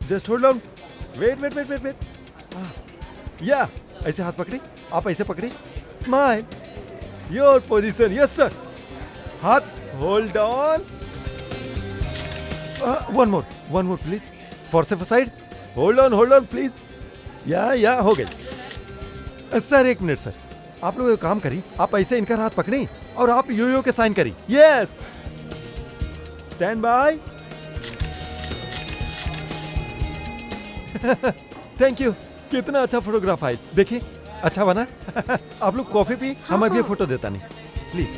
Just hold on, wait wait wait wait wait, या ऐसे हाथ पकड़ी, आप ऐसे पकड़ी, smile, your position, yes sir, हाथ hold on, one more please, for safe side, hold on please, या हो गई सर। एक मिनट सर, आप लोग एक काम करिए, आप ऐसे इनका हाथ पकड़ी और आप यो के साइन करिए, yes, stand by, thank you. कितना अच्छा फोटोग्राफ आया, देखिए अच्छा बना। आप लोग कॉफी पी, हम अभी फोटो देता नहीं प्लीज।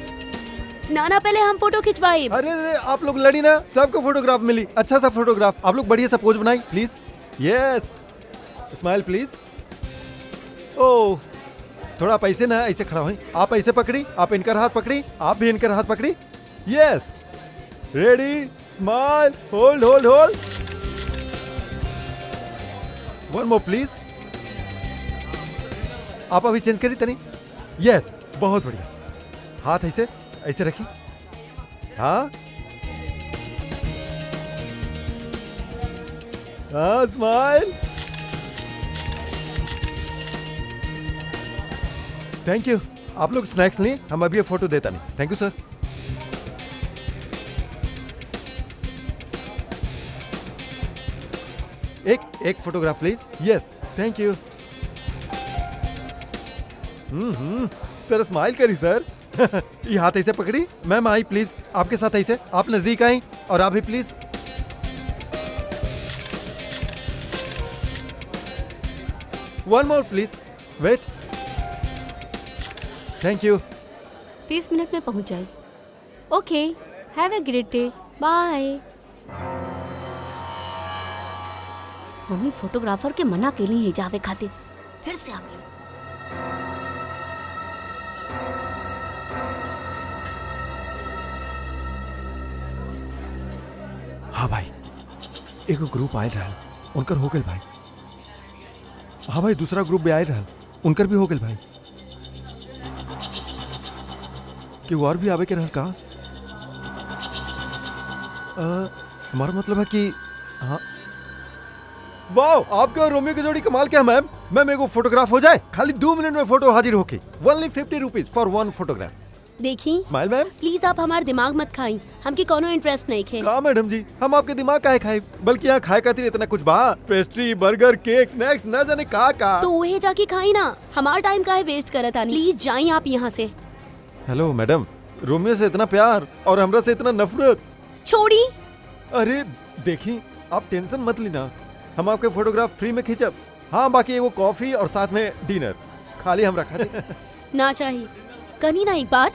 ना पहले हम फोटो खिंचवाए। अरे आप लोग लड़ी ना, सबको फोटोग्राफ मिली, अच्छा सा फोटोग्राफ, आप लोग बढ़िया सा पोज बनाई प्लीज, यस, स्माइल प्लीज। ओह थोड़ा आप ऐसे ना, ऐसे खड़ा हुई, आप ऐसे पकड़ी, आप इनका हाथ पकड़ी, आप भी इनका हाथ पकड़ी, yes, ready, smile, hold hold hold, one more please. आप अभी चेंज करी तनी, यस, बहुत बढ़िया, हाथ ऐसे ऐसे रखी, हाँ हाँ, स्माइल, थैंक यू। आप लोग स्नैक्स लिए, हम अभी ये फोटो देता नहीं, थैंक यू सर। एक photograph please, yes, thank you. Sir smile करी सर। ये हाथ ऐसे पकड़ी, मैम आई प्लीज, आपके साथ ऐसे, आप नजदीक आई और आप भी please, one more please, wait, thank you. 30 minute में पहुंच जाए। Okay, have a great day, bye. Mummy photographer के मना के लिए जावे खातिर फिर से आ गई। हाँ भाई, एगो ग्रुप आयल रहा, उनकर हो गल भाई। हाँ भाई, दूसरा ग्रुप भी आयल रहा, उनकर भी हो गल भाई। कि और भी आवे के रहल का? हमारा मतलब है कि हाँ, वाह, आपके और रोमियो की जोड़ी कमाल क्या मैम। मैम एगो फोटोग्राफ हो जाए, खाली 2 मिनट में फोटो हाजिर होके, only 50 rupees for one photograph. देखी स्माइल मैम, प्लीज आप हमार दिमाग मत खाई, हमके कोनो इंटरेस्ट नहीं खे। का मैडम जी, हम आपके दिमाग काहे खाए, बल्कि यहाँ खाए खातिर इतना कुछ बा, पेस्ट्री, बर्गर, केक, स्नैक्स, न जाने का। तो वही जाके खाई ना, हमार टाइम काहे वेस्ट करत आनी। प्लीज जाई आप यहाँ से। हेलो मैडम, रोमियो से इतना प्यार और हमरा से इतना नफरत। छोड़ी। अरे देखी, आप टेंशन मत लेना, हम आपके फोटोग्राफ फ्री में खींचब। हाँ, बाकी वो कॉफी और साथ में डिनर खाली हम रखा दे। ना चाहिए, कनी ना एक बार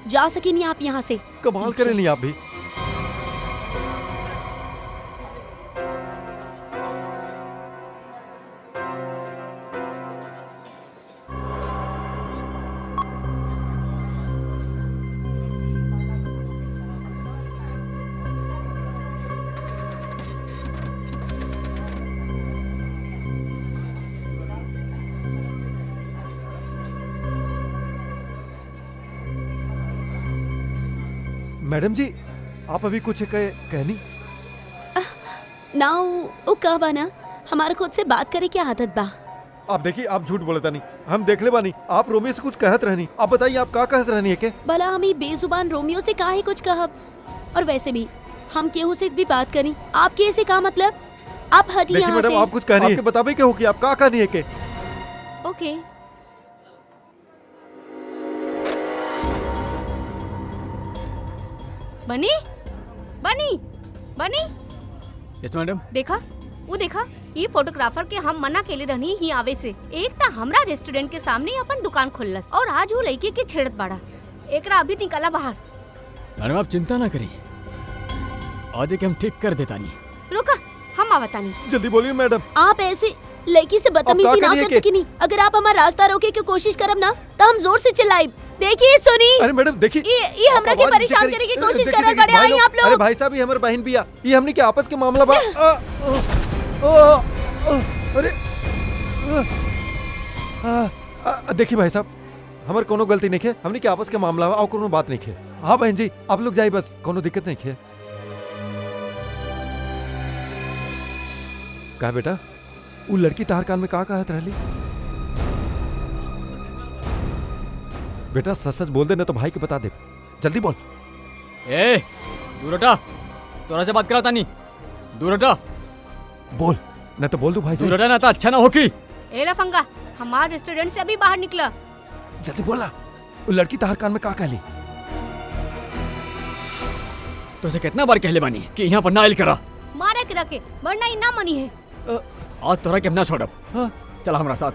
जा सके नहीं आप यहाँ से। कमाल करें नहीं आप भी। मैडम जी, आप अभी कुछ कहनी? ना वो का बाना, हमारा खुद से बात करे क्या आदत बा। आप देखिए, आप झूठ बोलता नहीं, हम देख ले बानी, आप रोमियो से कुछ कहत रहनी। आप बताइए, आप का कहत रहनी है के? भला हम ही बेजुबान रोमियो से काहे कुछ कहब। और वैसे भी हम केहू से भी बात करी, आपके ऐसे का मतलब। आप हटिए यहाँ से। मैडम, आप कुछ कहनी है, आपके बताबे क्या हो कि आप का कहनी है के? ओके। बनी बनी बनी, यस मैडम। देखा वो देखा, ये फोटोग्राफर के हम मना केले रहनी ही आवे से। एक ता हमरा रेस्टोरेंट के सामने अपन दुकान खोललस और आज वो लड़के के छेड़त बाड़ा। एकरा अभी निकाला बाहर। मैडम आप चिंता ना करिए, आज एक हम ठीक कर देता नहीं। रुका, हम आवतानी। जल्दी बोलिए मैडम। आप ऐसे लड़की से बदतमीजी ना कर सकेनी। अगर आप हमारा रास्ता रोके की कोशिश करब ना, तो हम जोर से चिल्लाइब। देखिए सुनी। अरे मैडम देखिए, ये हमरा के परेशान करे की कोशिश कर रहे बड़े। आई आप लोग। अरे भाई साहब, ये हमारे बहन बिया, ये हमने के आपस के मामला बा। अरे देखिए भाई साहब, हमारे कोनो गलती नहीं है, हमने के आपस के मामला बा और कोनो बात नहीं है। हाँ बहन जी, आप लोग जाइए, बस कोनो दिक्कत नहीं है। का बेटा वो लड़की तार कान में का कहत रहली? बेटा सच सच बोल दे ना तो भाई के बता दे, जल्दी बोल। ए दूर हटा, तोरा से बात कराता नहीं, दूर हटा, बोल ना तो बोल दू भाई से। दूर हटा ना तो अच्छा ना हो की। ए लफंगा, हमारे रेस्टोरेंट से अभी बाहर निकला। जल्दी बोला, वो लड़की तार कान में का कहली? तो से कितना बार कहले बानी कि यहाँ पर ना आइल करा। मारे के रखे वरना ही ना मनी है। आज तोरा के हम ना छोड़ब। हाँ, चला हमरा साथ।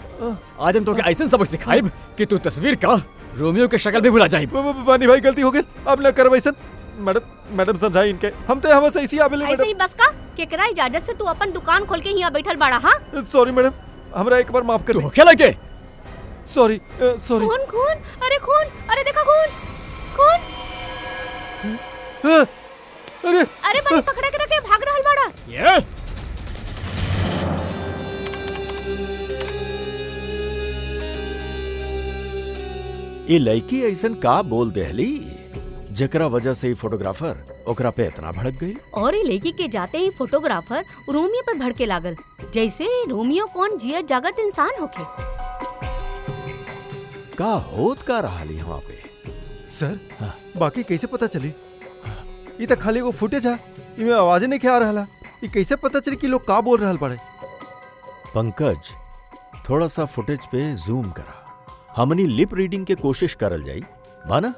आज हम तोके ऐसे सबक सिखाइब कि तू तस्वीर का रोमियो के शक्ल भी भुला जाइब। बानी भाई गलती हो गई, अब ना कर वैसन। मैडम समझाई इनके, हम तो हमें ऐसी आवेले ऐसे ही बस का केकरा इजाजत से तू अपन दुकान खोल के यहाँ बैठल बाड़ा? हाँ मैडम। सॉरी मैडम, हमरा एक बार माफ कर तू दे। होखे लगे। Sorry sorry. खून खून, अरे खून, अरे देखा खून खून। अरे अरे बनी पकड़े के रखे भाग रहल बाड़ा। ये ये लड़की ऐसन का बोल देहली जेकरा वजह से ही फोटोग्राफर ओकरा पे इतना भड़क गई। और ये लड़की के जाते ही फोटोग्राफर रोमियो पे भड़के लागल, जैसे रोमियो कौन जियत जागत इंसान होके। का होत का रहा वहाँ पे? सर हाँ। बाकी कैसे पता चली? ये तो खाली वो फुटेज है, इमे आवाज नहीं क्या आ रहा। ये कैसे पता चली कि लोग का बोल रहा पड़े? पंकज, थोड़ा सा फुटेज पे जूम करा, हमनी लिप रीडिंग के कोशिश करल जाई माना,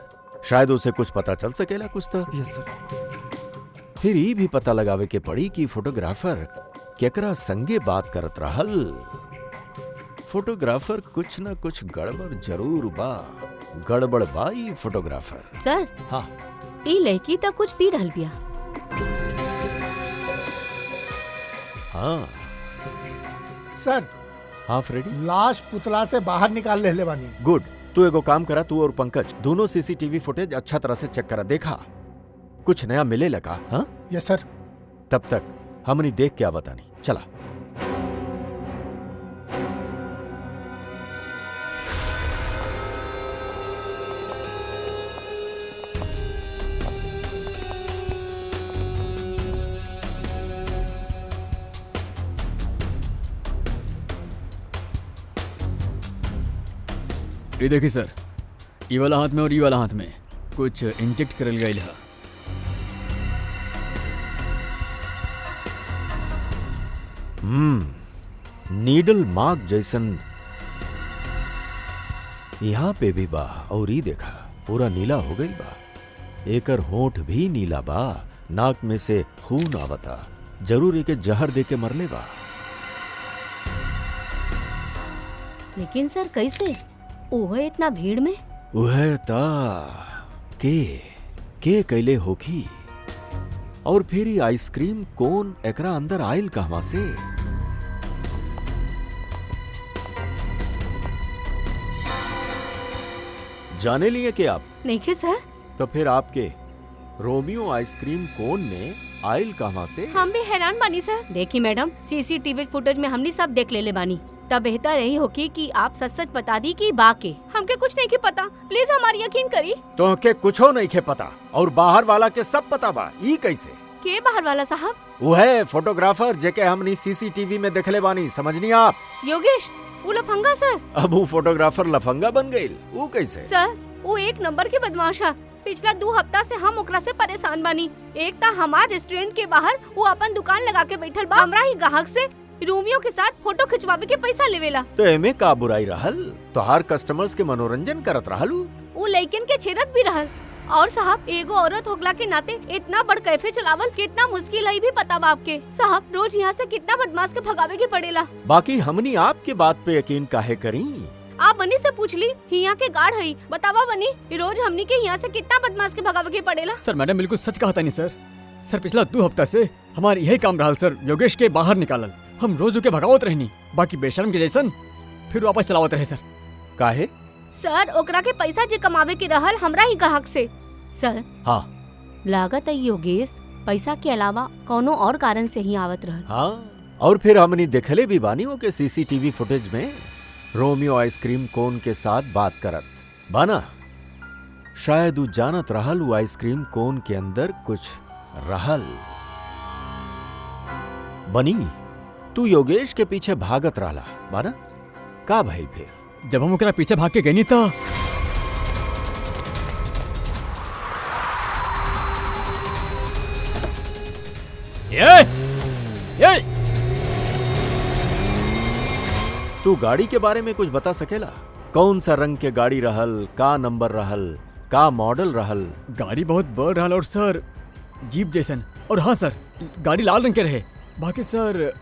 शायद उसे कुछ पता चल सकेला कुछ तो। यस सर। फिर ये भी पता लगावे के पड़ी कि फोटोग्राफर केकरा संगे बात करत रहल। फोटोग्राफर कुछ न कुछ गड़बड़ जरूर बा। गड़बड़ बा ई फोटोग्राफर। सर हाँ, ये लड़की तो कुछ पी रहल बिया। हाँ सर हाँ फ्रेडी, लाश पुतला से बाहर निकाल ले बानी। गुड। तू एगो काम करा, तू और पंकज दोनों सीसीटीवी फुटेज अच्छा तरह से चेक करा, देखा कुछ नया मिले लगा। हाँ यस सर। तब तक हमनी देख क्या बतानी। चला। ये देखिए सर, ये वाला हाथ में और ये वाला हाथ में कुछ इंजेक्ट करल गई है। नीडल मार्क जैसन यहाँ पे भी बा। और ये देखा पूरा नीला हो गई बा। एकर होंठ भी नीला बा, नाक में से खून आवता। जरूर एके जहर दे के मरले बा। लेकिन सर कैसे? ओह इतना भीड़ में। वह ता के कैले होखी? और फिर ये आइसक्रीम कोन एकरा अंदर आयल कहवा से? जाने लिए कि आप? नहीं के सर, तो फिर आपके रोमियो आइसक्रीम कोन में आयल कहवा से? हम भी हैरान बानी सर। देखी मैडम, सीसीटीवी फुटेज में हमने सब देख ले बानी। तब बेहतर यही होगी कि आप सच सच बता दी कि बाके हमके कुछ नहीं के पता। प्लीज हमारी यकीन करी। तो के कुछो नहीं के पता और बाहर वाला के सब पता बा। ई कैसे? के बाहर वाला साहब? वो है फोटोग्राफर जेके हमनी सीसीटीवी में देखले बानी, समझनी आप? योगेश, वो लफंगा सर। अब वो फोटोग्राफर लफंगा बन गईल? वो कैसे? सर वो एक नंबर के बदमाश है। पिछला 2 हफ्ता से हम ओकरा से परेशान बानी। एक ता हमार रेस्टोरेंट के बाहर वो अपन दुकान लगा के बैठल बा, हमरा ही ग्राहक से रोमियो के साथ फोटो खिंचवावे के पैसा लेवेला। तो एमे का बुराई रहल? तो हर कस्टमर्स के मनोरंजन करत रहल। वो लइकन के छेड़त भी रहल। और साहब एगो औरत होगला के नाते इतना बड़ कैफे चलावल कितना मुश्किल है भी पता बाप के। साहब रोज यहाँ से कितना बदमाश के भगावे के पड़ेला। बाकी हमनी आपके बात पे यकीन काहे करी? आप बनी से पूछ ली, यहाँ के गार्ड है। बतावा बनी, रोज हमनी के यहाँ से कितना बदमाश के भगावे के पड़ेला। सर मैडम बिल्कुल सच कहा था नहीं सर। सर पिछला 2 हफ्ता से हमारे यही काम रहा सर, योगेश के बाहर निकालल। हम रोज के भगावत रहनी, बाकी बेशर्म के जैसन फिर वापस चलावत रहे सर। काहे? सर ओकरा के पैसा जे कमावे के रहल हमरा ही ग्राहक से। सर हाँ लागत है योगेश पैसा के अलावा कोनो और कारण से ही आवत रहल। हाँ, और फिर हमनी देखले भी बानी हो के सीसीटीवी फुटेज में रोमियो आइसक्रीम कोन के साथ बात करत बाना। शायद वो जानत रहल वो आइसक्रीम कोन के अंदर कुछ रहल। बनी तू योगेश के पीछे भागत रहला बाना का भइल फिर? जब हम ओकरा पीछे भाग के गई था ये तू गाड़ी के बारे में कुछ बता सकेला? कौन सा रंग के गाड़ी रहल, का नंबर रहल, का मॉडल रहल? गाड़ी बहुत बड़ रहा और सर जीप जैसन। और हाँ सर, गाड़ी लाल रंग के रहे। बाकी सर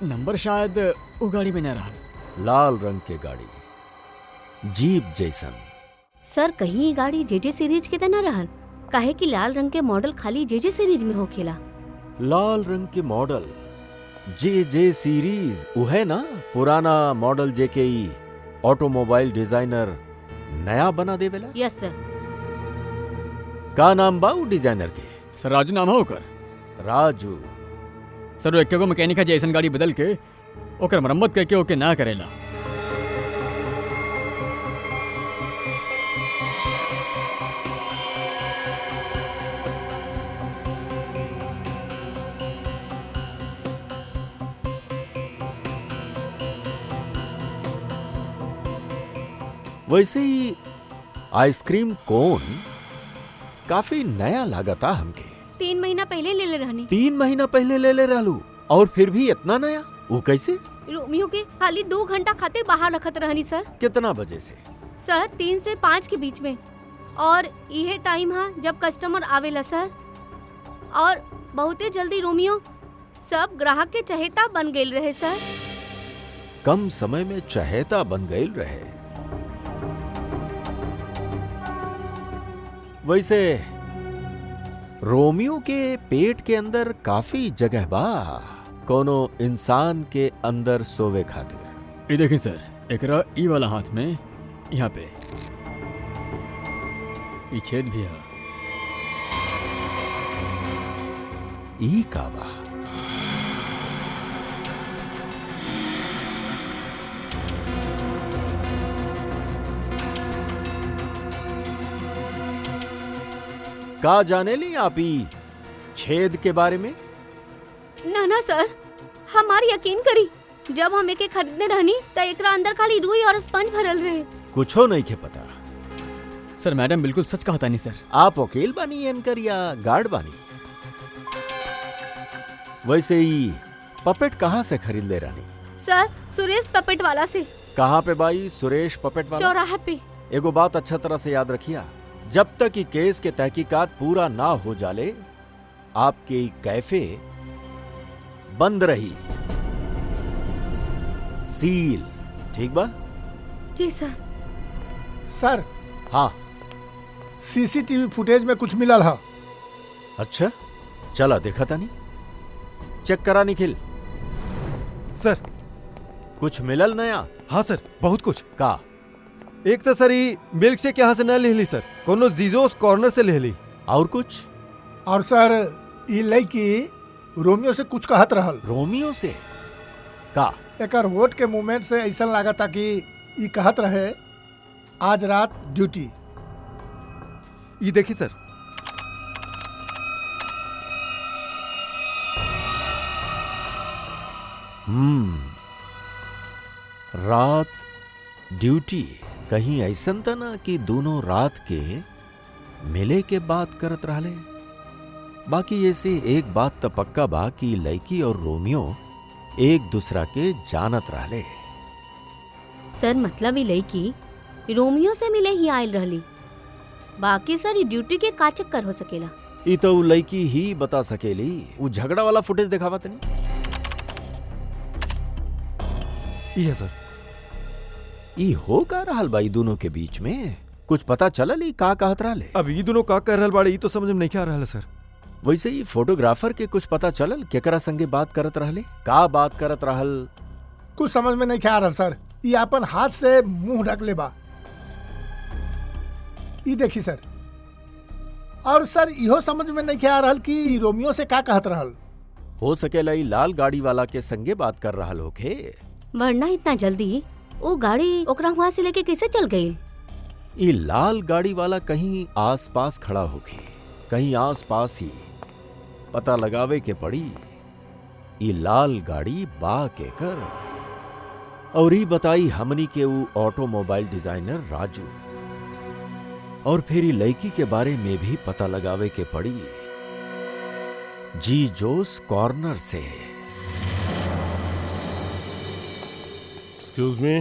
नंबर शायद वो गाड़ी में न रहा। लाल रंग के गाड़ी, जीप जैसन। सर कहीं ये गाड़ी जेजे सीरीज के त न रहल, काहे कि लाल रंग के मॉडल खाली जेजे सीरीज में होखेला। लाल रंग के मॉडल जे सीरीज उहे ना, पुराना मॉडल जेके ई ऑटोमोबाइल डिजाइनर नया बना देवेला। यस सर। का नाम बा उ डिजाइनर के? सर राजू नाम है ओकर। राजू। सर वो एक्को मैकेनिक है जैसन गाड़ी बदल के ओकर मरम्मत करके ओके ना करेला। वैसे ही आइसक्रीम कोन काफी नया लागता हमके। 3 महीना पहले ले रहनी। 3 महीना पहले ले रहलू और फिर भी इतना नया? वो कैसे? रोमियो के खाली 2 घंटा खातिर बाहर रखत रहनी सर। कितना बजे से? सर 3 से 5 के बीच में, और यह टाइम है जब कस्टमर आवेला सर। और बहुते जल्दी रोमियो सब ग्राहक के चहेता बन गईल रहे सर। कम समय में चहेता बन गईल रहे। वैसे रोमियो के पेट के अंदर काफी जगह बा कोनो इंसान के अंदर सोवे खातिर। ये देखिए सर, एकरा ई वाला हाथ में यहाँ पे ये छेद भी है। ई का बा? का जाने ली आप ई छेद के बारे में? ना ना सर, हमारी यकीन करी, जब हम एके खरीदने रहनी तो एकरा अंदर खाली रुई और स्पंज भरल रहे। कुछो नहीं के पता। सर मैडम बिल्कुल सच कहा था नहीं सर। आप वकील बानी एनकर या गार्ड बानी? वैसे ही पपेट कहाँ से खरीद ले रानी? सर सुरेश पपेट वाला से। कहाँ पे बाई सुरेश पपेट वाला? चौराहे पे। एगो बात अच्छा तरह से याद रखिया, जब तक ये केस के तहकीकात पूरा ना हो जाले आपके कैफे बंद रही, सील। ठीक बा? जी सर। सर हाँ। सीसीटीवी फुटेज में कुछ मिलल है। अच्छा चला देखा था नहीं, चेक करा निखिल। सर। कुछ मिलल नया? हाँ सर, बहुत कुछ। का? एक तो सर ये मिल्क शेक यहाँ से न ले ली सर, कोनो जीजोस कॉर्नर से ले ली। और कुछ? और सर ये लड़की रोमियो से कुछ कहत रहल। रोमियो से? का? एकर वोट के मूवमेंट से ऐसा लागता कि ये कहत रहे आज रात ड्यूटी। ये देखिए सर। रात ड्यूटी। कहीं ऐसन था ना कि दोनों रात के मिले के बात करत रहले? बाकी ऐसे एक बात तो पक्का बा कि लड़की और रोमियो एक दूसरा के जानत रहले। सर मतलब ये लड़की रोमियो से मिले ही आयल रहली, बाकी सर ये ड्यूटी के का चक्कर हो सकेला? ई तो उ लड़की ही बता सकेली। वो झगड़ा वाला फुटेज दिखावा तनी। ये है सर। ई हो का रहल बाई दोनों के बीच में? कुछ पता चलल ई का कहत रहले? अब ये दोनों का कर रहल बाड़े, ये तो समझ में नहीं आ रहा है सर। वैसे ही फोटोग्राफर के कुछ पता चलल केकरा संगे बात करत रहले? का बात करत रहल? कुछ समझ में नहीं आ रहा सर। ये अपन हाथ से मुंह ढक ले बा। ये देखी सर। और सर इहो समझ में नहीं आ रहा कि रोमियो से का कहत रहल। हो सकेला ई लाल गाड़ी वाला के संगे बात कर रहल होखे। वरना इतना जल्दी वो गाड़ी ओकरा वहाँ से लेके कैसे चल गई? ई लाल गाड़ी वाला कहीं आसपास खड़ा होखे, कहीं आसपास ही। पता लगावे के पड़ी। ई लाल गाड़ी बा के कर। और ई बताई हमनी के ऊ ऑटोमोबाइल डिजाइनर राजू। और फिर ई लड़की के बारे में भी पता लगावे के पड़ी जी जोस कॉर्नर से। Excuse me.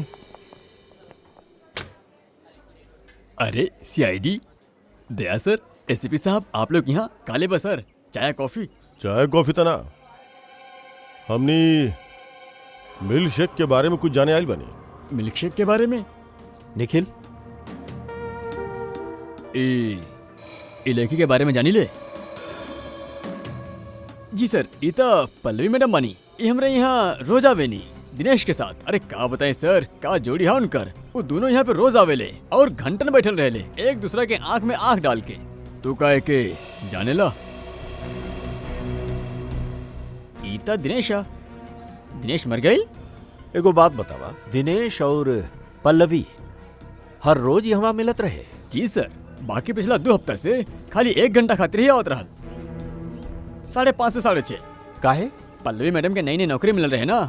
अरे सीआईडी दया सर, एसीपी साहब, आप लोग यहाँ काले बसर चाय कॉफी। चाय कॉफी तना हमनी मिल्क शेक के बारे में कुछ जाने आइल बनी। मिल्क शेक के बारे में? निखिल, ई लड़की के बारे में जानी ले? जी सर, ई तो पल्लवी मैडम बनी। ये हमरे यहाँ रोज आवेनी दिनेश के साथ। अरे का बताएं सर, का जोड़ी है उनकर। वो दोनों यहाँ पे रोज आवेले और घंटन बैठल रहेले एक दूसरे के आंख में आंख डाल के। तू काहे के जाने ला? ई तो दिनेश है। दिनेश मर गई? एगो बात बतावा, दिनेश और पल्लवी हर रोज यहाँ मिलत रहे? जी सर, बाकी पिछला 2 हफ्ता से खाली 1 घंटा खातिर ही आवत रहल। 5:30 से 6:30। काहे? पल्लवी मैडम के नई नई नौकरी मिल रहे ना,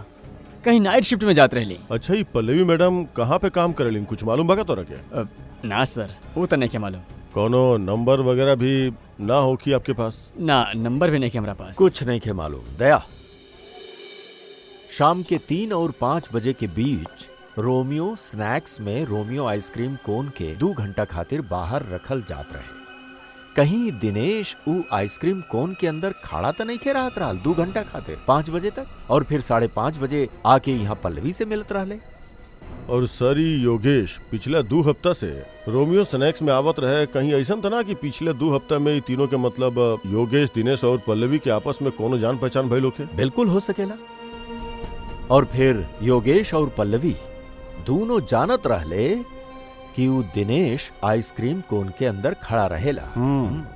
कहीं नाइट शिफ्ट में जात रहली। अच्छा, ये पल्लवी मैडम कहाँ पे काम करेली, कुछ मालूम बा तोरा के? ना सर, वो तो नहीं के मालूम। कोनो नंबर वगैरह भी ना हो कि आपके पास? ना, नंबर भी नहीं के हमारा पास। कुछ नहीं के मालूम। दया, शाम के 3 और 5 बजे के बीच रोमियो स्नैक्स में रोमियो आइसक्रीम कोन के 2 घंटा खातिर बाहर रखल जात रहे। कहीं दिनेश ऊ आइसक्रीम कोन के अंदर खड़ा तो नहीं खे रहत रहल 2 घंटा खातिर 5 बजे तक, और फिर 5:30 बजे आके यहाँ पल्लवी से मिलत रहले। और सर, योगेश पिछले 2 हफ्ता से रोमियो स्नैक्स में आवत रहे। कहीं ऐसा था ना कि पिछले 2 हफ्ता में ये तीनों के मतलब योगेश, दिनेश और पल्लवी के आपस में कोनो जान पहचान भइल होखे? बिल्कुल हो सकेला। और फिर योगेश और पल्लवी दोनों जानत रहले कि वो दिनेश आइसक्रीम कोन के अंदर खड़ा रहेला।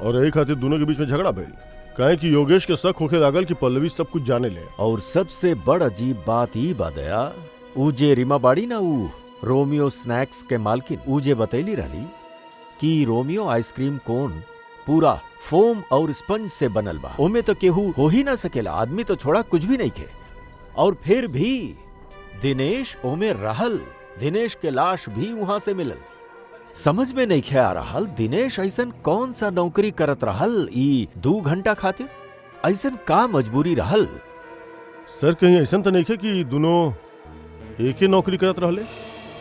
और यही खातिर दोनों के बीच में झगड़ा भइल। काहे कि योगेश के शक होखे लागल कि पल्लवी सब कुछ जाने ले। और सबसे बड़ अजीब बात ई बा दया, ऊ जे रीमा बाड़ी ना, ऊ रोमियो स्नैक्स के मालकिन, ऊ जे बतैली रहली कि रोमियो आइसक्रीम कोन पूरा फोम और स्पंज से बनल बा, ओमे तो केहू हो ही ना सकेला, आदमी तो छोड़ा कुछ भी नहीं खे। और फिर भी दिनेश ओमे रहल, दिनेश के लाश भी वहां से मिलल। समझ में नहीं खे आ रहल दिनेश ऐसन कौन सा नौकरी करत रहल ई 2 घंटा खातिर? ऐसन का मजबूरी रहल? सर, कहीं ऐसा तो नहीं खे कि दोनों एक ही नौकरी करत रहले?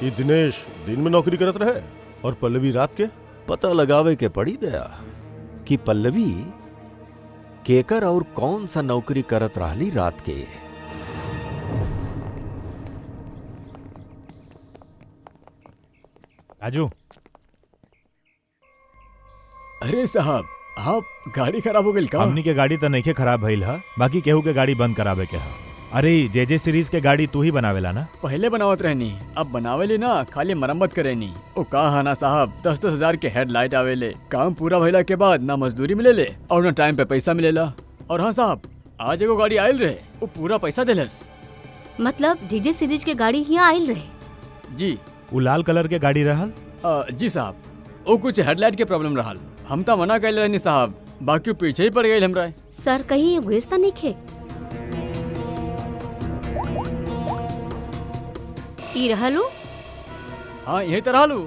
ये दिनेश दिन में नौकरी करत रहे और पल्लवी रात के? पता लगावे के पड़ी दया कि पल्लवी केकर और कौन सा नौकरी करत रहली रात के। राजू, अरे साहब, आप गाड़ी खराब हो गई का? हमनी के गाड़ी तो नहीं खराब भइल है, बाकी केहू के गाड़ी बंद करावे के है। अरे जे सीरीज के गाड़ी तू ही बनावेला ना? पहले बनावत रहनी, अब बनावेली ना, खाली मरम्मत करेनी। ओ कहा ना साहब, 10-10 हजार के हेडलाइट आवेले। काम पूरा भइला के बाद ना मजदूरी मिलेले और ना टाइम पे पैसा मिलेला। और हाँ साहब, आज एगो गाड़ी आयल रहे, वो पूरा पैसा देलस। मतलब डीजे सीरीज के गाड़ी यहाँ आयल रहे? जी। वो लाल कलर के गाड़ी रहल? जी साहब, वो कुछ हेडलाइट के प्रॉब्लम रहल। हम तो मना कैले रहनी साहब, बाकी वो पीछे ही पड़ गई हमरा। सर, कहीं योगेश तो नहीं खे? ई रहलू? हाँ, यही तो रहलू।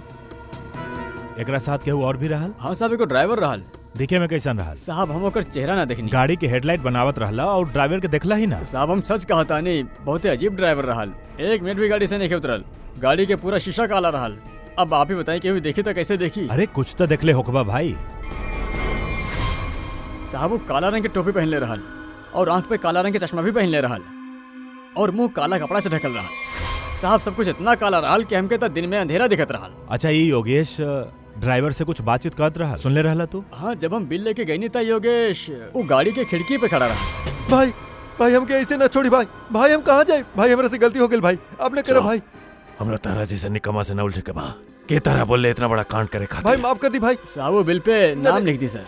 एकरा साथ केहू और भी रहल? हाँ साहब, एगो ड्राइवर रहल। दिखे में कैसन रहल? साहब, हम ओकर चेहरा ना देखनी। गाड़ी के हेडलाइट बनावत रहला और ड्राइवर के देखला ही ना? साहब, हम सच कहता नहीं, बहुत ही अजीब ड्राइवर रहल। 1 मिनट भी गाड़ी से नहीं उतरल। गाड़ी के पूरा शीशा काला रहल। अब आप ही बताएं, केहू देखी तो कैसे देखी? अरे कुछ तो देखले होकबा भाई। साहब, वो काला रंग के टोपी पहनले रहल और आंख पे काला रंग के चश्मा भी पहनले रहल और मुंह काला कपड़ा से ढकल रहल। साहब, सब कुछ इतना काला रहल कि हमके तो दिन में अंधेरा दिखत रहल। अच्छा, ये योगेश ड्राइवर से कुछ बातचीत करत रहा, सुनले रहला तू? हाँ, जब हम बिल लेके गई नहीं था योगेश, वो गाड़ी के खिड़की पे खड़ा रहा। भाई, भाई हमके ऐसे ना छोड़ी भाई। भाई हम कहाँ जाए? भाई हमारे से गलती हो गई भाई, आपने करा भाई। हमरा तारा जैसे निकम्मा से न उलझे के बा के तारा बोले इतना बड़ा कांड करे खातिर। भाई माफ कर दी भाई। साहब, वो बिल पे नाम लिख दी सर।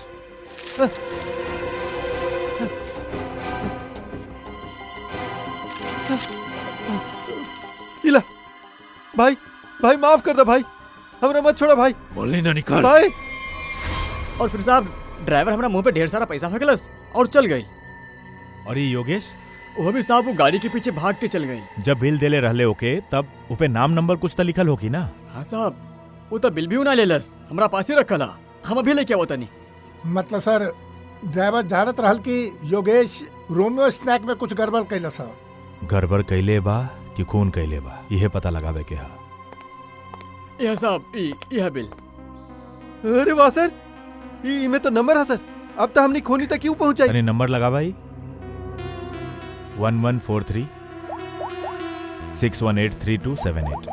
इला भाई, भाई माफ कर दो भाई, हमरा मत छोड़ा भाई। बोली ना निकाल भाई। और फिर साहब, ड्राइवर हमारा मुंह पे ढेर सारा पैसा फेंकलस और चल गई। और ये योगेश वो भी साहब वो गाड़ी के पीछे भाग के चल गई। जब बिल देले रहले ओके तब ऊपे नाम नंबर कुछ तो लिखल होगी ना। हाँ साहब, वो तो बिल भी ना लेलस, हमरा पास ही रखल हा, हम अभी लेके आवत नहीं। मतलब सर ड्राइवर जानत रहल कि योगेश रोमियो स्नैक में कुछ गड़बड़ कैला सर। गड़बड़ कैले बा कि खून कैले बा यह पता लगावे के हा। यह साहब यह बिल। अरे वाह सर, इमे तो नंबर है सर। अब तो हमने खोनी तक क्यों पहुंचाई? अरे नंबर लगा भाई 1143 6183278।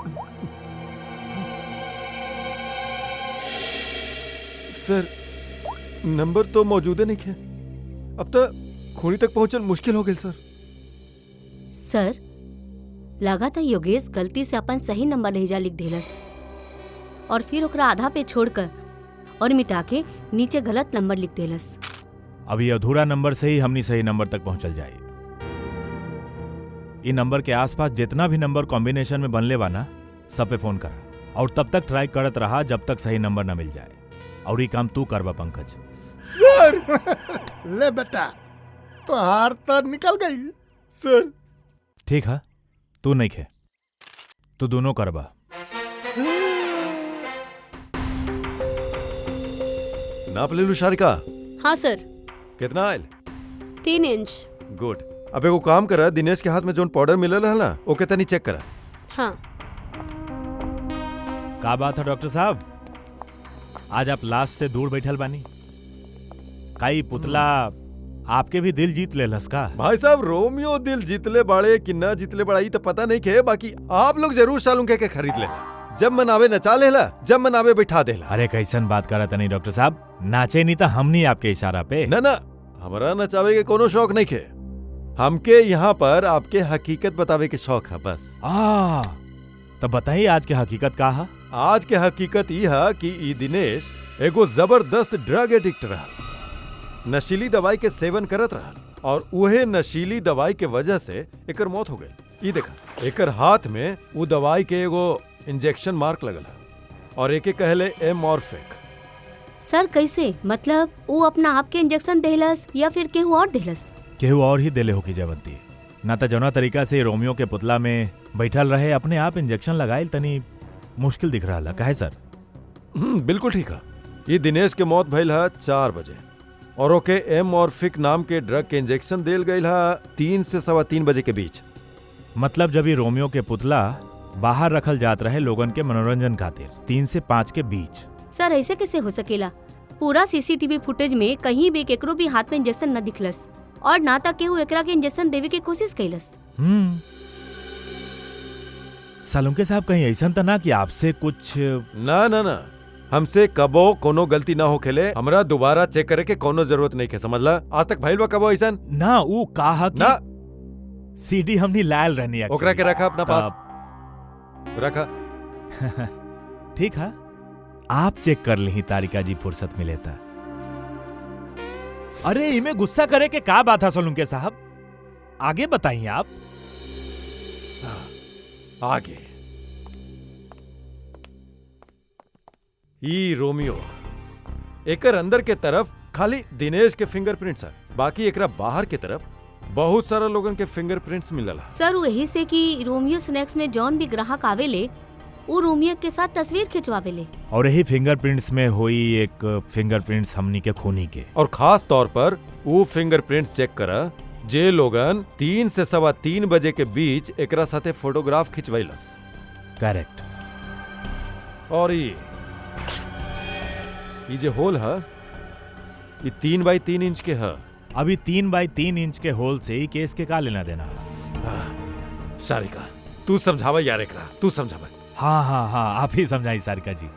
सर नंबर तो मौजूद नहीं है। अब तो खोनी तक पहुंचल मुश्किल हो गई सर। सर लगा था योगेश गलती से अपन सही नंबर लहजा लिख देलस और फिर ओकरा आधा पे छोड़कर और मिटा के नीचे गलत नंबर लिख देलस। अभी अधूरा नंबर से ही हमनी सही नंबर तक पहुंचल जाए। इ नंबर के आसपास जितना भी नंबर कॉम्बिनेशन में बनले बा ना, सब पे फोन करा और तब तक ट्राई करत रहा जब तक सही नंबर ना मिल जाए। और ये काम तू करबा पंकज। सर ले बेटा तो हार तो निकल गई सर। ठीक है, तू नहीं खे, तू दोनों करबा। नाप ले लू शारिका? हाँ सर। कितना आयल? 3 इंच। गुड। अब एगो काम करा, दिनेश के हाथ में जोन पाउडर मिलल है ना ओके तनी चेक करा। हाँ। का बात है डॉक्टर साहब, आज आप लाश से दूर बैठल बानी? काई पुतला आपके भी दिल जीत लेलस का? भाई साहब रोमियो दिल जीतले बाड़े कि ना जीतले बड़ाई तो पता नहीं के, बाकी आप लोग जरूर सालूं के खरीद ले। जब मन आवे नचा लेला, जब मन आवे बैठा देला। अरे कैसन बात करत नहीं डॉक्टर साहब, नाचे नहीं तो हम नहीं आपके इशारा पे। ना ना, हमारा नचावे के कोनो शौक नहीं के। हमके यहाँ पर आपके हकीकत बतावे के शौक है बस। तब बताइए आज की हकीकत का है? आज के हकीकत ई है कि ई दिनेश एगो जबरदस्त ड्रग एडिक्ट रहा, नशीली दवाई के सेवन करत रहा और उहे नशीली दवाई के वजह से एकर मौत हो गई। ई देखा एकर हाथ में वो दवाई के एगो इंजेक्शन मार्क लगल है और एके कहले एमॉर्फिक। सर कैसे? मतलब वो अपना आप के इंजेक्शन देहलस या फिर केहू और देहलस? केहू और ही देले होगी जयवंती, ना तो जौना तरीका से रोमियो के पुतला में बैठल रहे अपने आप इंजेक्शन लगाइल तनी मुश्किल दिख रहा है सर। बिल्कुल ठीक है। ये दिनेश के मौत भइल है 4 बजे और ओके एमॉर्फिक नाम के ड्रग के इंजेक्शन देल गईल है 3 से 3:15 बजे के बीच। मतलब जब ये रोमियो के पुतला बाहर रखल जात रहे लोगन के मनोरंजन खातिर 3 से 5 के बीच। सर ऐसे कैसे हो सकेला? पूरा सीसीटीवी फुटेज में कहीं भी केकरो भी हाथ में इंजेक्शन न दिखलस और ना तक केहू एकरा के इंजेक्शन देवे की कोशिश कैलस। सालुंके साहब कहीं ऐसा तो ना कि आपसे कुछ? ना ना ना, हमसे कबो कोनो गलती ना हो खेले। हमरा दोबारा चेक करे के कोनो जरूरत नहीं के, समझला? आज तक भइल बा कबो ऐसा ना? वो कहा कि ना सीडी हमनी लायल रहनी है। ओकरा के रखा अपना पास रखा। ठीक है, आप चेक कर ली तारिका जी फुर्सत मिले था। अरे इमे गुस्सा करे के का बात है सोलुंके साहब, आगे बताइए आप। आगे ई रोमियो एकर अंदर के तरफ खाली दिनेश के फिंगरप्रिंट्स है, बाकी एकरा बाहर के तरफ बहुत सारा लोगन के फिंगरप्रिंट्स मिलल है। सर वही से कि रोमियो स्नैक्स में जौन भी ग्राहक आवेले वो रोमियो के साथ तस्वीर खिंचवावेले और यही फिंगरप्रिंट्स में हुई एक फिंगरप्रिंट्स हमनी के खूनी के। और खास तौर पर वो फिंगरप्रिंट्स चेक करा जे लोगन 3 से 3:15 बजे के बीच एकरा साथे फोटोग्राफ खिंचवैलस। करेक्ट। और ये जे होल है ये 3 बाई 3 इंच के है। अभी 3 बाई 3 इंच के होल से ही केस के का लेना देना? सारिका तू समझावा यार, एकरा तू समझावा। हाँ, आप ही समझाई सारिका जी,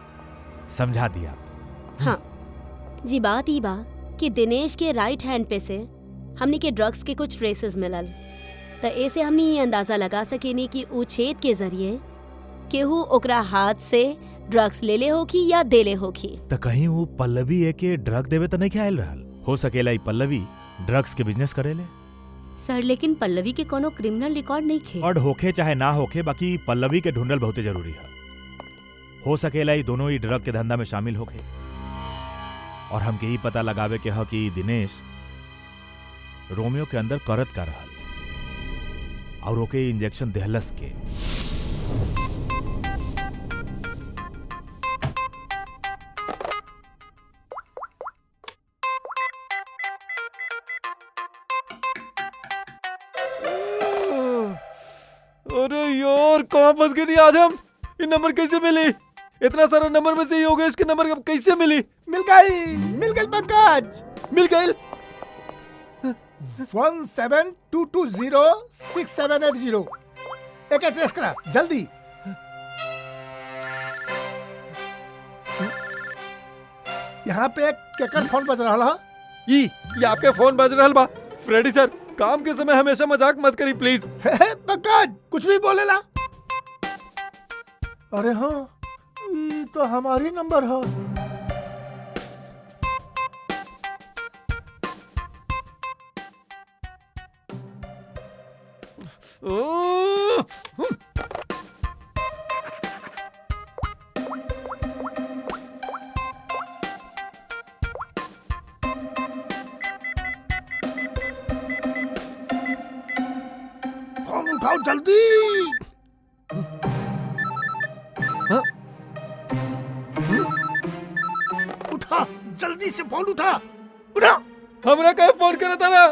समझा दिया। हाँ जी, बात ई बा कि दिनेश के राइट हैंड पे से हमनी के ड्रग्स के कुछ ट्रेसेस मिलल, तो ऐसे हमनी ये अंदाजा लगा सकेनी कि ऊ छेद के जरिए केहू ओकरा हाथ से ड्रग्स लेले होखी या देले होखी। तो कहीं वो पल्लवी एके ड्रग देवे तो नहीं ख्याल रहल? हो सकेला ई पल्लवी ड्रग्स के बिजनेस करेले। सर लेकिन पल्लवी के कोनो क्रिमिनल रिकॉर्ड नहीं खे। और होखे चाहे ना होखे, बाकी पल्लवी के ढूंढल बहुत जरूरी है। हो सकेला ई दोनों ही ड्रग के धंधा में शामिल होखे और हमके ही पता लगावे के ह कि दिनेश रोमियो के अंदर करत का रहल। और ओके इंजेक्शन देहलस के। अरे यार कहाँ फंस गए नहीं आज हम। ये नंबर कैसे मिली? इतना सारा नंबर में से योगेश के नंबर कैसे मिली? मिल गई पंकज, मिल गई। 17220678 एक ट्रेस करा जल्दी। यहाँ पे एक केकर फोन बज रहा है। ये आपके फोन बज रहल बा। फ्रेडी सर, काम के समय हमेशा मजाक मत करी प्लीज। पंकज कुछ भी बोलेला। अरे हाँ, ये तो हमारी नंबर है। फोन उठाओ जल्दी। हाँ? उठा जल्दी से, फोन उठा। हमरा कहे फोन करे तारा?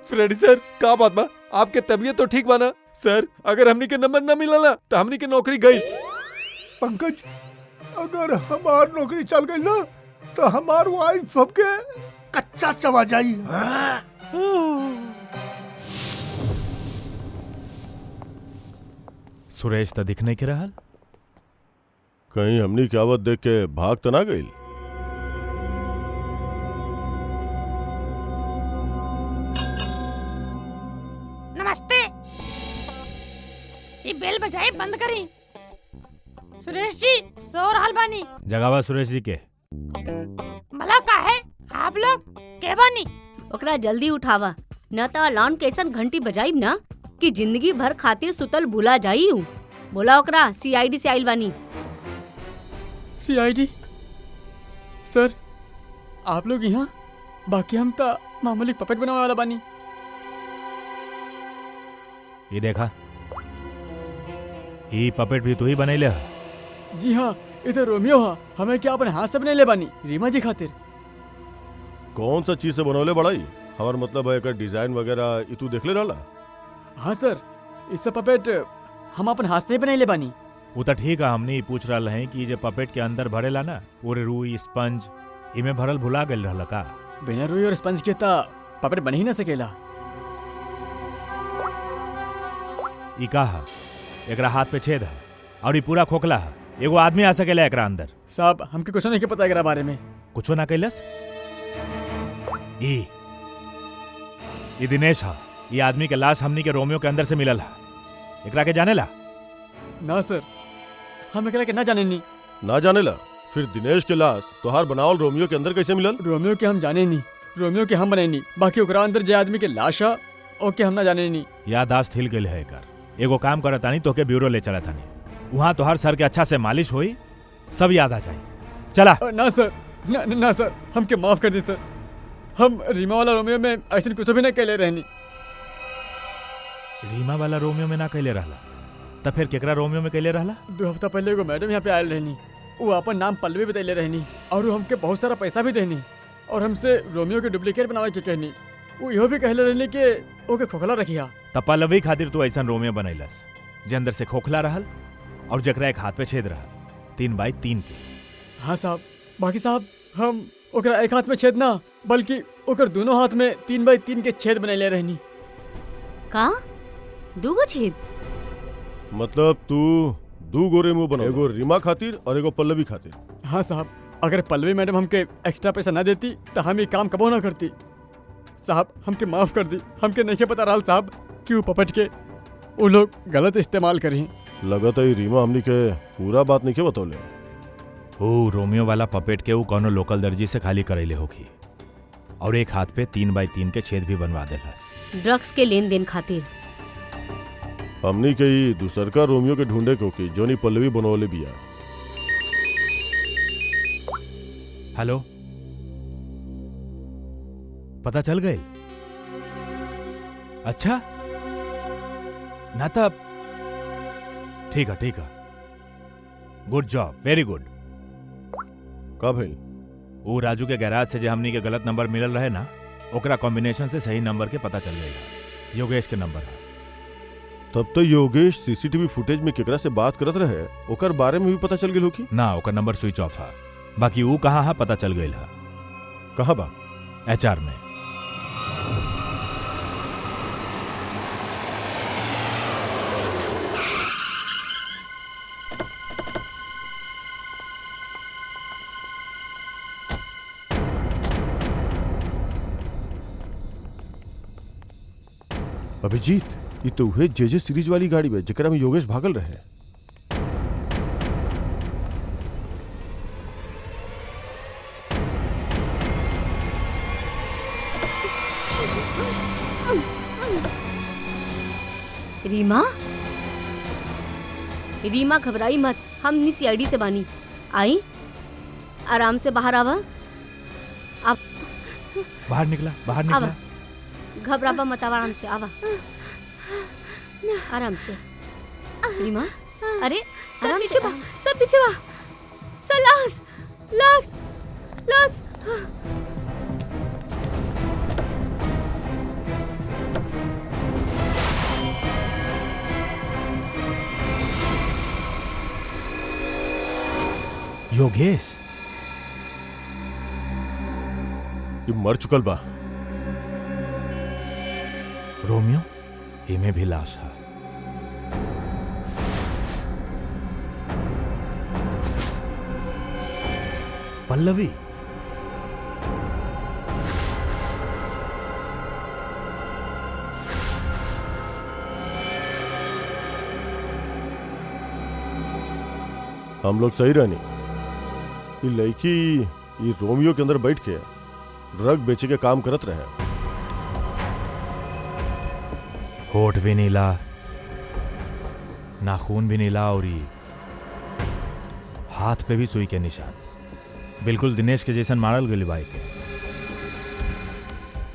फ्रेडी सर का बात बा? आपके तबीयत तो ठीक बा ना? सर अगर हमनी के नंबर न मिला ना तो हमनी के नौकरी गई। पंकज अगर हमार नौकरी चल गई ना तो हमार वाइफ सबके कच्चा चबा जाई। सुरेश तो दिख नहीं के रहल। कहीं हमनी की आवत देख के भाग तो ना गई? नमस्ते, ये बेल बजाए बंद करी। सुरेश जी सो रहल बानी। जगावा सुरेश जी के। भला का है आप लोग के बानी? ओकरा जल्दी उठावा, न तो अलार्म कैसन घंटी बजाई ना कि जिंदगी भर खातिर सुतल भुला जाई हूँ। बोला ओकरा सीआईडी से आइल बानी। सीआईडी? सर आप लोग यहाँ, बाकी हम तो मामूली पपेट बनावे वाला बानी। ये देखा, ये पपेट भी तू ही बनैले है? जी हाँ, इधर रोमियो हा, हमें क्या अपने हाथ से बनेले बानी रीमा जी खातिर। कौन सा चीज से बनौले बड़ाई? हमार मतलब है डिजाइन वगैरह ये तू देख ले रहा? हाँ सर, इस सब पपेट हम अपन हाथ से ही बनेले बानी। वो तो ठीक है, हमने पूछ रहा है कि जो पपेट के अंदर भरेला ना, वो रुई स्पंज इमे भरल भुला गल रहल का? बिना रुई और स्पंज के ता पपेट बन ही ना सकेला। ई का है? एकरा हाथ पे छेद है और ये पूरा खोखला है। एगो आदमी आ सकेला एकरा अंदर? साहब हमके कुछ नहीं के पता एकरा बारे में। कुछो ना कैलस? ई दिनेश है। ये आदमी के लाश हमनी के रोमियो के अंदर से मिलल है। एकरा के जानेला? ना सर, हम एकरा के ना जाने नहीं। ना जाने ला? फिर दिनेश के लाश तोहार बनावल रोमियो के अंदर कैसे मिलल? रोमियो के हम जाने नहीं, रोमियो के हम बने नहीं, बाकी ओकरा अंदर जे आदमी के लाश है ओके हम ना जाने नहीं। यादाश्त हिल गई है एकर। एगो काम करत तानी, तोके ब्यूरो ले चला तानी, वहाँ तोहार सर के अच्छा से मालिश होई, सब याद आ जाए। चला। ना सर, ना सर, हमके माफ कर दी सर। हम रीमा वाला रोमियो में ऐसे कुछ भी नहीं कहले रहनी। रीमा वाला रोमियो में ना कहले रहला, तब फिर केकरा रोमियो में कहले रहला? 2 हफ्ता पहले एगो मैडम यहाँ पे आयल रहनी, वो अपन नाम पल्लवी बतैले रहनी और वो हमके बहुत सारा पैसा भी देनी और हमसे रोमियो के डुप्लीकेट बनावे के कहनी। वो इहो भी कहले रहनी कि ओके खोखला रखिया। तब पल्लवी खातिर तू ऐसा रोमियो बनैलस जे अंदर से खोखला रहल और जकरा एक हाथ पे छेद रहल 3x3 के। हाँ साहब, बाकी साहब हम ओकरा एक हाथ में छेद ना बल्कि ओकर दोनों हाथ में 3x3 के छेद बनैले रहनी। का? 2 छेद? मतलब तू 2 गोरे मुंह बनो, एगो रीमा खातिर और एगो पल्लवी खातिर? हाँ साहब, अगर पल्लवी मैडम हमके एक्स्ट्रा पैसा ना देती तो हम ये काम कबो ना करती। साहब हमके माफ कर दी, हमके नहीं पता रहल साहब कि वो पपेट के वो लोग गलत इस्तेमाल करी। लगता है रीमा हमनी के पूरा बात नहीं के बतौले। ओ रोमियो वाला पपेट के वो कोनो लोकल दर्जी से खाली करैले होगी और एक हाथ पे 3x3 के छेद भी बनवा देलस ड्रग्स के लेन देन खातिर। हमनी के ही दूसरका रोमियो के ढूंढे को की जोनी पल्लवी बनौले बिया। हेलो, पता चल गए? अच्छा, ना तब ठीक है गुड जॉब, वेरी गुड। का भाई? वो राजू के गैराज से जो हमनी के गलत नंबर मिलल रहे ना, ओकरा कॉम्बिनेशन से सही नंबर के पता चल गया। योगेश के नंबर है। तब तो योगेश सीसीटीवी फुटेज में केकरा से बात करत रहे ओकर बारे में भी पता चल गेल हो की? ना, ओकर नंबर स्विच ऑफ है। बाकी वो कहाँ है पता चल गई है। कहाँ बा? HR में। अभिजीत, ये तो उहे जेजे सीरीज वाली गाड़ी बे जेकरा में योगेश भागल रहे। रीमा घबराई मत, हम CID से बानी। आई, आराम से बाहर आवा। आप बाहर निकला। घबरावा मत, आराम से आवा, आराम से। रीमा, अरे सब पीछे बा, सब पीछे बा। लाश लाश लाश। योगेश ये मर चुकल बा। रोमियो, इमे भी लाश है। पल्लवी, हम लोग सही रहनी। ये लड़की ये रोमियो के अंदर बैठ के ड्रग बेचे के काम करत रहे। होठ भी नीला, नाखून भी नीला और हाथ पे भी सुई के निशान। बिल्कुल दिनेश के जैसन मारल गली बाई के।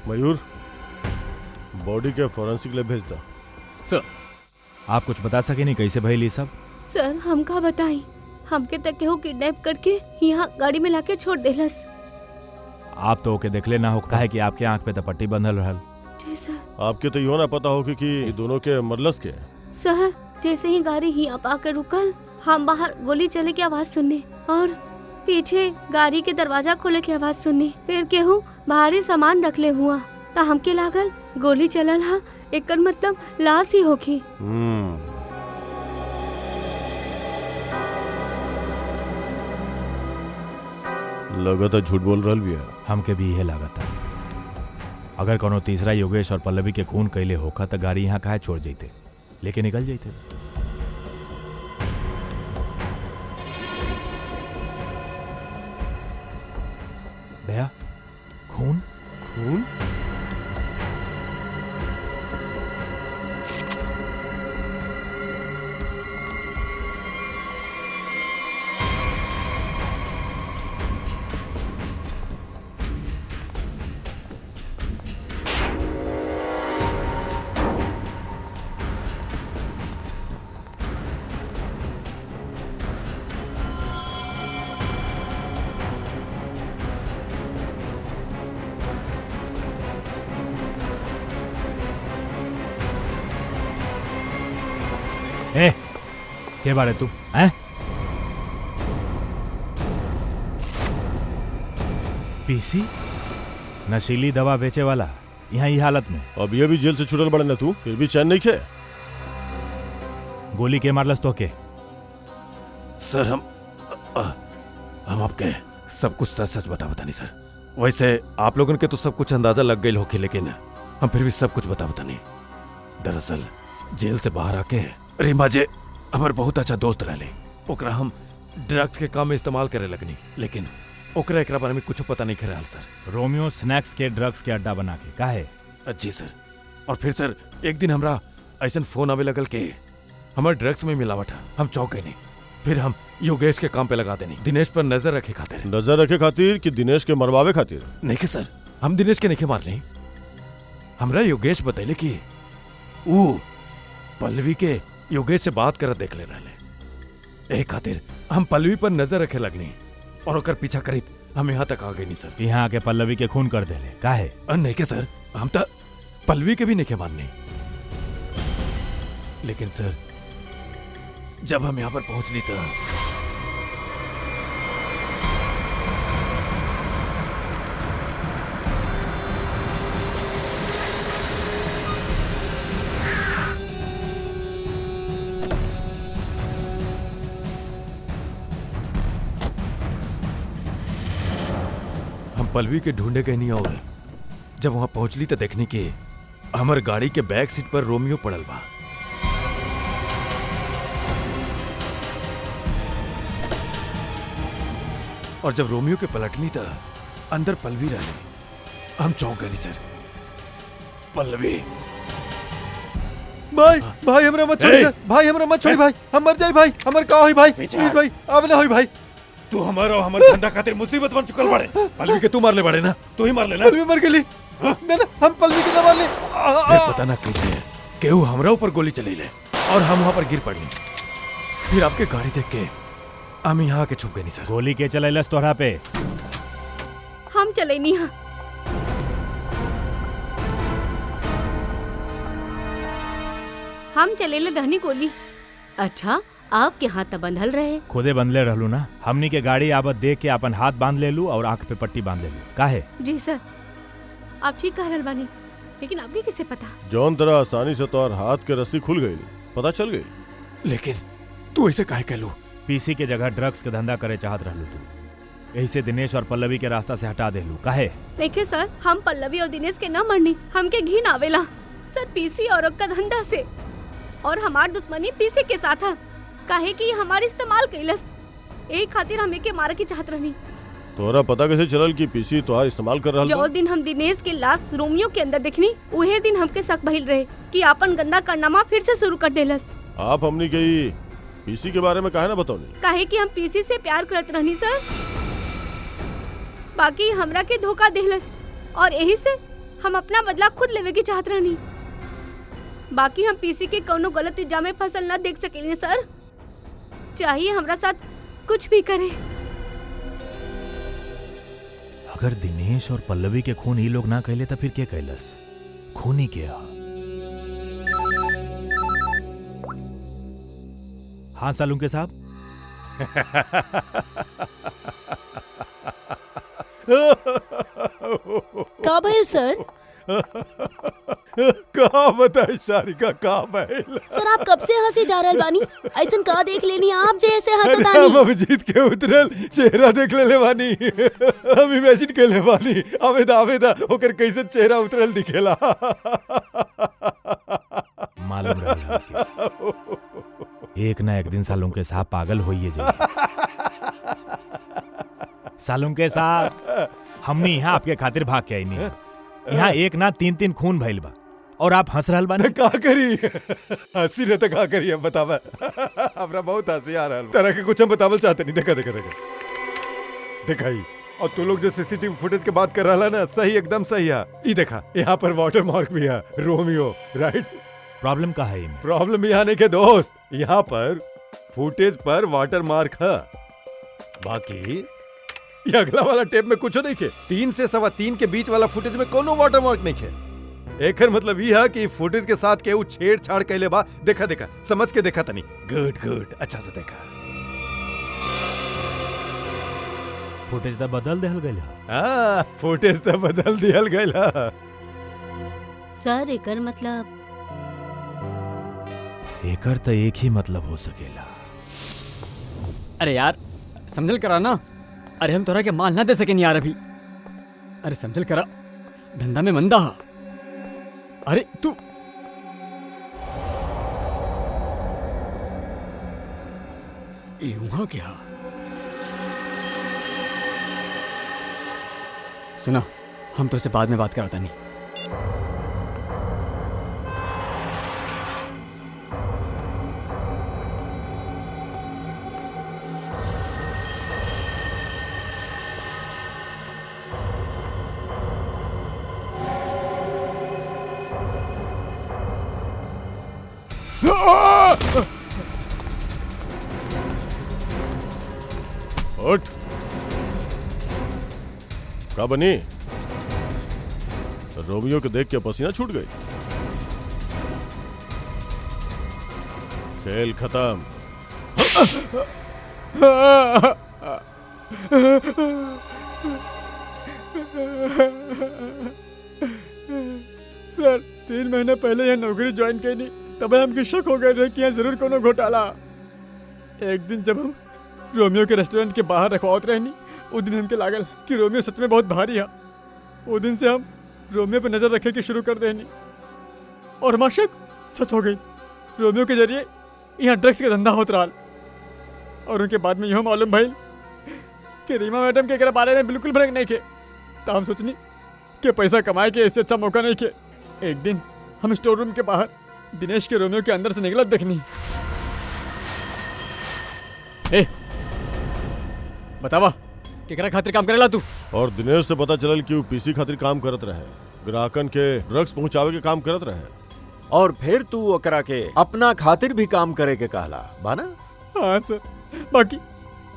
मयूर, बॉडी के फॉरेंसिक लैब भेज दो। सर, आप कुछ बता सके नहीं कैसे भइल सब? सर, हम का बताई, हमके तक केहू किडनैप करके यहाँ गाड़ी में लाके छोड़ देलस। आप तो ओके देखले ना हो, काहे कि आपके आंख पे तो पट्टी बंधल रहल। जी सर। आपके तो यो ना पता हो कि ये दोनों के मरलस के। सर, जैसे ही गाड़ी यहाँ आकर रुकल, हम बाहर गोली चले की आवाज सुनने और पीछे गाड़ी के दरवाजा खोले की आवाज सुनने। फिर केहू भारी सामान रखले हुआ तो हमके लागल गोली चलल हा, एकर मतलब लाश ही होगी। लगता झूठ बोल रहा भी है। हमके भी यह लागता। अगर कोनो तीसरा योगेश और पल्लवी के खून कैले होखा तो गाड़ी यहाँ काहे छोड़ जाते, लेके निकल जाते। दया, खून खून ए, के बारे तू हैं? पीसी नशीली दवा बेचे वाला यहाँ ही हालत में। अब ये भी जेल से छुटल बड़े ना तू, फिर भी चैन नहीं खे। गोली के मारलस तो के? सर, हम आपके सब कुछ सच सच बतानी सर। वैसे आप लोगों के तो सब कुछ अंदाजा लग गई होके, लेकिन हम फिर भी सब कुछ बतानी। दरअसल जेल से बाहर आके रीमा जे हमार बहुत अच्छा दोस्त रहले, ओकरा हम ड्रग्स के काम में इस्तेमाल करे लगनी, लेकिन ओकरा एकरा बारे में कुछ पता नहीं कर सर। रोमियो स्नैक्स के ड्रग्स के अड्डा बना के काहे? जी सर। और फिर सर एक दिन हमरा ऐसा फोन आवे लगल के हमारे ड्रग्स में मिलावट है। हम चौंक गए नहीं। फिर हम योगेश के काम पे लगा देनी, दिनेश पर नजर रखे खातिर। नजर रखे खातिर कि दिनेश के मरवावे खातिर? नहीं के सर, हम दिनेश के नहीं मार ली। हमरा योगेश बतैले कि पल्लवी के योगेश से बात करत देख ले रहले। ए खातिर हम पल्लवी पर नजर रखे लगनी और ओकर पीछा करित हम यहाँ तक आ गए नहीं सर। यहाँ आके पल्लवी के खून कर देले काहे? नहीं के सर, हम तो पल्लवी के भी नहीं के मानने। लेकिन सर जब हम यहाँ पर पहुंचली तो पल्लवी के ढूंढे गए नहीं और जब वहां पहुंचली तो देखनी कि हमर गाड़ी के बैक सीट पर रोमियो पड़ल बा। और जब रोमियो के पलटनी तो अंदर पल्लवी रहली। हम चौंक गए सर। पल्लवी भाई भाई हमरा मत छोड़ी सर, भाई हमरा मत छोड़ी भाई, हम मर जाई भाई, हमर का होई भाई, प्लीज भाई अब ना होई भाई। तू हमारा हमर धंधा खातिर मुसीबत बन चुकल बाड़े। पल्लवी के तू मार ले बाड़े ना, तू ही मार ले ना। पल्लवी मर गेली ना ना, हम पल्लवी के ना मार ले। पता ना कैसे केहू हमरा ऊपर गोली चली ले और हम वहां पर गिर पड़ली। फिर आपके गाड़ी देख के हम यहाँ के छुप गए नहीं सर। गोली के चलैलस तोहरा पे? हम चले नहीं हाँ। हम चले रहनी गोली। अच्छा आपके हाथ त बंधल रहे? खुदे बंधले रहलू ना। हमनी के गाड़ी आवत देख के अपन हाथ बांध ले लू और आंख पे पट्टी बांध ले लू काहे? जी सर आप ठीक कह रहल बानी, लेकिन आपके किसे पता? जौन तरह आसानी से तोहर हाथ के रस्सी खुल गई, पता चल गई। लेकिन तू ऐसे काहे कहलू? पीसी के जगह ड्रग्स के धंधा करे चाहत रहलू तू। यही से दिनेश और पल्लवी के रास्ता से हटा देलू काहे? देखिए सर, हम पल्लवी और दिनेश के न मरनी, हमके घिन आवेला सर पीसी और का धंधा से। और हमार दुश्मनी पीसी के साथ है, काहे कि हमार इस्तेमाल कैलस। एक खातिर हमें के मारे की चाहत रहनी। तोरा पता कैसे चलल कि पीसी तोहार इस्तेमाल कर रहा? जो दिन हम दिनेश के लाश रोमियो के अंदर देखनी, उहे दिन हमके शक भइल रहे कि आपन गंदा कारनामा फिर से शुरू कर देलस। आप हमनी के पीसी के बारे में काहे ना बताओनी? काहे कि हम पीसी से प्यार करत रहनी सर, बाकी हमरा के धोखा देलस और यही से हम अपना बदला खुद लेवे की चाहत रहनी। बाकी हम पीसी के कोनो गलत इल्जाम में फसल न देख सकेली सर, चाहिए हमरा साथ कुछ भी करे। अगर दिनेश और पल्लवी के खून ये लोग ना कहले तो फिर क्या कहलस? खूनी क्या? हाँ सालुंके साहब। का भइल सर? का बताए सारिका, का भइल? सर आप कब से हंसी जा रहल बानी? ऐसन का देख लेनी आप जे ऐसे अरे हम हंसतानी? अभिजीत के उतरल चेहरा देख ले बानी। हम इमेजिन कर ले बानी आवेदा ओकर कैसे चेहरा उतरल दिखेला। मालूम रहा एक ना एक दिन सालुंके साहब पागल होइए जाइए। सालुंके साहब हमने यहाँ आपके खातिर भाग के आई नहीं। यहाँ एक ना तीन खून भइल बा और आप हंस रहल बानी। का करी हंसी न तो का करी अब बतावा। हमरा बहुत हंसी आ रहल। तरह के कुछ हम बतावल चाहते नहीं। देखा दिखाई और तू लोग जो सीसीटीवी फुटेज के बात कर रहा ना, सही एकदम सही है। ये देखा यहाँ पर वाटर मार्क भी है, रोमियो राइट। प्रॉब्लम का है? प्रॉब्लम यहाँ नहीं के दोस्त, यहाँ पर फुटेज पर वाटर मार्क है, बाकी ये अगला वाला टेप में कुछ नहीं के। 3 से 3.25 के बीच वाला फुटेज में कोनो वाटर मार्क नहीं के। एकर मतलब ये है कि फुटेज के साथ केहू छेड़छाड़ कैले बा। देखा समझ के देखा तनी। गुड अच्छा से देखा। फुटेज तो बदल देहल गइल। हाँ फुटेज तो बदल दियल गइल। सर एकर मतलब? एकर तो एक ही मतलब हो सकेला। अरे यार समझल करा ना। अरे हम तोरा के माल ना दे सके यार अभी। अरे समझल करा, धंधा में मंदा हा। अरे तू यूं क्या? सुना, हम तो से बाद में बात कराता नहीं। उठ। का बनी? रोमियो को देख के पसीना छूट गई। खेल खत्म। सर 3 महीना पहले यहाँ नौकरी ज्वाइन करनी तब हमके शक हो गए रहे कि यहाँ जरूर कोनो घोटाला। एक दिन जब हम रोमियो के रेस्टोरेंट के बाहर रखवावत रहनी उस दिन हमके लागल कि रोमियो सच में बहुत भारी है। उस दिन से हम रोमियो पे नजर रखे के शुरू कर देनी और हमार शक सच हो गई। रोमियो के जरिए यहाँ ड्रग्स के धंधा होत रहा और उनके बाद में यह मालूम भइल कि रीमा मैडम के एकरा बारे में बिल्कुल भनक नहीं खे। तो हम सोचनी कि पैसा कमाए के इससे अच्छा मौका नहीं खे। एक दिन हम स्टोर रूम के बाहर दिनेश के रोमियो के अंदर से निकलत देखनी। ए बतावा केकरा खातिर काम करेला तू? और दिनेश से पता चलल कि वो पीसी खातिर काम करत रहे, ग्राहकन के ड्रग्स पहुंचावे के काम करत रहे। और फिर तू ओकरा के अपना खातिर भी काम करे के कहला बाना? हाँ सर, बाकी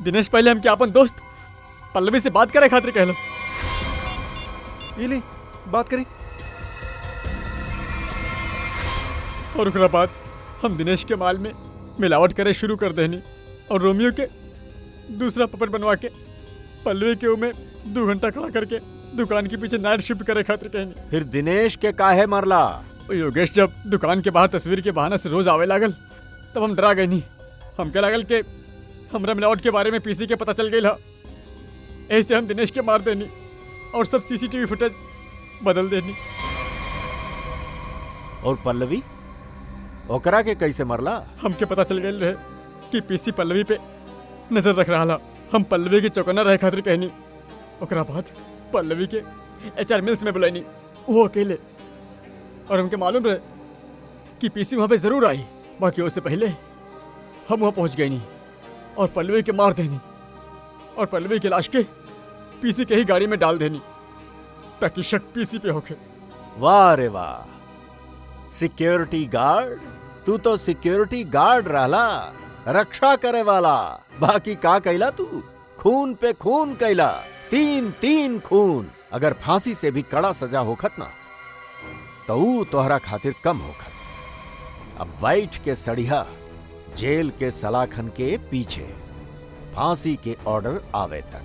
दिनेश पहले हमके अपन दोस्त पल्लवी से बात करे खातिर कहलस। ये ली बात करी। और उसके बाद हम दिनेश के माल में मिलावट करे शुरू कर देनी और रोमियो के दूसरा पपेट बनवा के पल्लवी के में 2 घंटा खड़ा करके दुकान के पीछे नाइट शिफ्ट करे खातिर कहनी। फिर दिनेश के काहे मरला? योगेश जब दुकान के बाहर तस्वीर के बहाने से रोज आवे लागल तब हम डरा गए नहीं। हमके लागल के हमरा मिलावट के बारे में पीसी के पता चल गई हा। ऐसे हम दिनेश के मार देनी और सब सीसीटीवी फुटेज बदल देनी। और पल्लवी ओकरा के कैसे मरला? हमके पता चल गई रहे कि पीसी पल्लवी पे नजर रख रहा। हम पल्लवी के चौकन्ना रहे खातिर कहनी। ओकरा बाद पल्लवी के HR मिल्स में बुलाईनी, वो अकेले। और हमके मालूम रहे कि पीसी वहाँ पे जरूर आई। बाकी उससे पहले हम वहाँ पहुँच गए नहीं और पल्लवी के मार देनी और पल्लवी की लाश के पीसी के ही गाड़ी में डाल देनी ताकि शक पीसी पे होके। वाह रे वाह, सिक्योरिटी गार्ड! तू तो सिक्योरिटी गार्ड रहला, रक्षा करे वाला। बाकी का कैला तू? खून पे खून कैला, 3 खून। अगर फांसी से भी कड़ा सजा होखत ना तो ऊ तोहरा खातिर कम होखत। अब बैठ के सड़िया जेल के सलाखन के पीछे फांसी के ऑर्डर आवे तक।